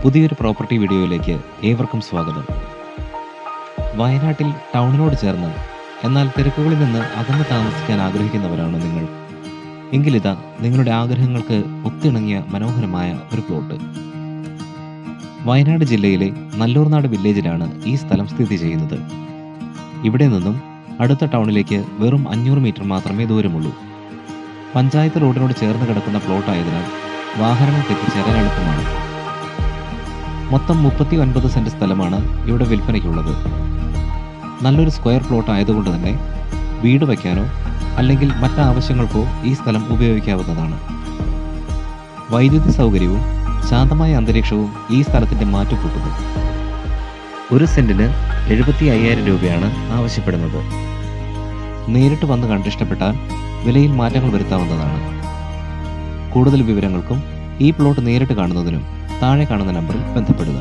പുതിയൊരു പ്രോപ്പർട്ടി വീഡിയോയിലേക്ക് ഏവർക്കും സ്വാഗതം. വയനാട്ടിൽ ടൗണിനോട് ചേർന്ന് എന്നാൽ തിരക്കുകളിൽ നിന്ന് അകന്ന് താമസിക്കാൻ ആഗ്രഹിക്കുന്നവരാണോ നിങ്ങൾ? എങ്കിലിതാ നിങ്ങളുടെ ആഗ്രഹങ്ങൾക്ക് ഒത്തിണങ്ങിയ മനോഹരമായ ഒരു പ്ലോട്ട്. വയനാട് ജില്ലയിലെ നല്ലൂർനാട് വില്ലേജിലാണ് ഈ സ്ഥലം സ്ഥിതി ചെയ്യുന്നത്. ഇവിടെ നിന്നും അടുത്ത ടൗണിലേക്ക് വെറും 500 മീറ്റർ മാത്രമേ ദൂരമുള്ളൂ. പഞ്ചായത്ത് റോഡിനോട് ചേർന്ന് കിടക്കുന്ന പ്ലോട്ടായതിനാൽ വാഹനങ്ങൾക്ക് എത്തിച്ചേരാൻ എളുപ്പമാണ്. മൊത്തം 39 സെന്റ് സ്ഥലമാണ് ഇവിടെ വിൽപ്പനയ്ക്കുള്ളത്. നല്ലൊരു സ്ക്വയർ പ്ലോട്ട് ആയതുകൊണ്ട് തന്നെ വീട് വയ്ക്കാനോ അല്ലെങ്കിൽ മറ്റാവശ്യങ്ങൾക്കോ ഈ സ്ഥലം ഉപയോഗിക്കാവുന്നതാണ്. വൈദ്യുതി സൗകര്യവും ശാന്തമായ അന്തരീക്ഷവും ഈ സ്ഥലത്തിൻ്റെ മാറ്റുകൂട്ടുന്നു. 1 സെന്റിന് 75,000 രൂപയാണ് ആവശ്യപ്പെടുന്നത്. നേരിട്ട് വന്ന് കണ്ടിഷ്ടപ്പെട്ടാൽ വിലയിൽ മാറ്റങ്ങൾ വരുത്താവുന്നതാണ്. കൂടുതൽ വിവരങ്ങൾക്കും ഈ പ്ലോട്ട് നേരിട്ട് കാണുന്നതിനും താഴെ കാണുന്ന നമ്പറിൽ ബന്ധപ്പെടുക.